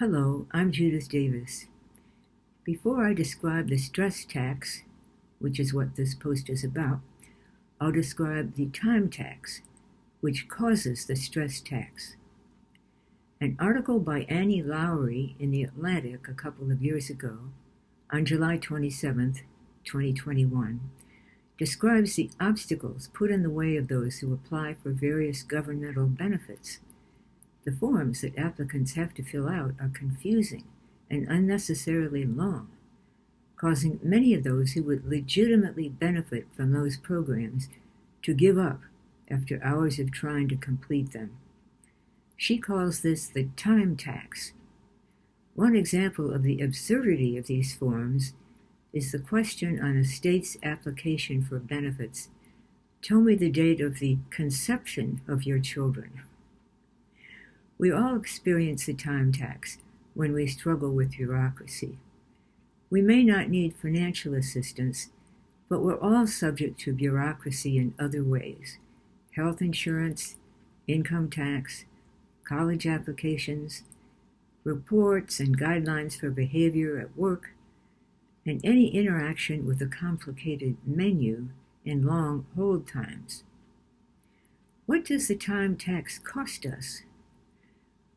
Hello, I'm Judith Davis. Before I describe the stress tax, which is what this post is about, I'll describe the time tax, which causes the stress tax. An article by Annie Lowry in The Atlantic a couple of years ago, on July 27, 2021, describes the obstacles put in the way of those who apply for various governmental benefits. The forms that applicants have to fill out are confusing and unnecessarily long, causing many of those who would legitimately benefit from those programs to give up after hours of trying to complete them. She calls this the time tax. One example of the absurdity of these forms is the question on a state's application for benefits: "Tell me the date of the conception of your children." We all experience the time tax when we struggle with bureaucracy. We may not need financial assistance, but we're all subject to bureaucracy in other ways: health insurance, income tax, college applications, reports and guidelines for behavior at work, and any interaction with a complicated menu and long hold times. What does the time tax cost us?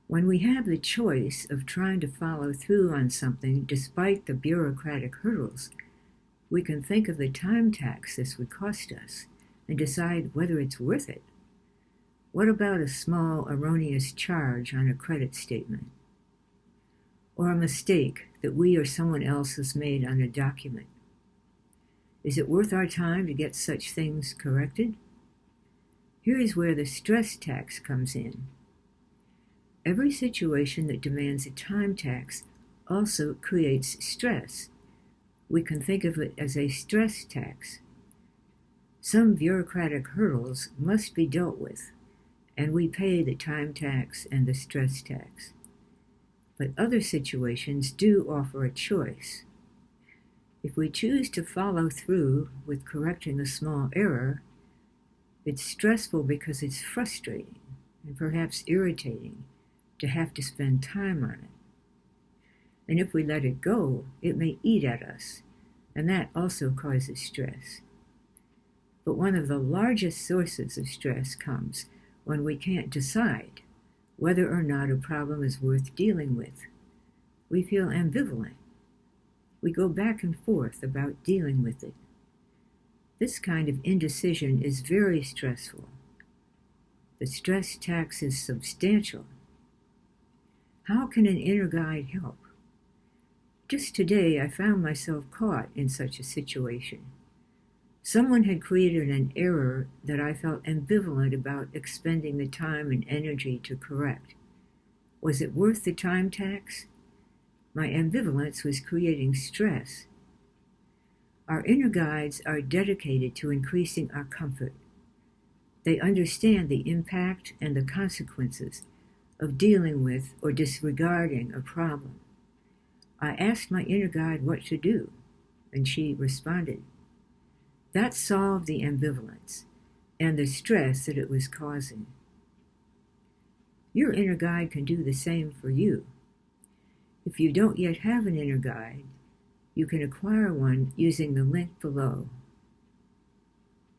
When we have the choice of trying to follow through on something despite the bureaucratic hurdles, we can think of the time tax this would cost us and decide whether it's worth it. What about a small erroneous charge on a credit statement? Or a mistake that we or someone else has made on a document? Is it worth our time to get such things corrected? Here is where the stress tax comes in. Every situation that demands a time tax also creates stress. We can think of it as a stress tax. Some bureaucratic hurdles must be dealt with, and we pay the time tax and the stress tax. But other situations do offer a choice. If we choose to follow through with correcting a small error, it's stressful because it's frustrating and perhaps irritating to have to spend time on it. And if we let it go, it may eat at us, and that also causes stress. But one of the largest sources of stress comes when we can't decide whether or not a problem is worth dealing with. We feel ambivalent. We go back and forth about dealing with it. This kind of indecision is very stressful. The stress tax is substantial. How can an inner guide help? Just today, I found myself caught in such a situation. Someone had created an error that I felt ambivalent about expending the time and energy to correct. Was it worth the time tax? My ambivalence was creating stress. Our inner guides are dedicated to increasing our comfort. They understand the impact and the consequences of dealing with or disregarding a problem. I asked my inner guide what to do, and she responded. That solved the ambivalence and the stress that it was causing. Your inner guide can do the same for you. If you don't yet have an inner guide, you can acquire one using the link below.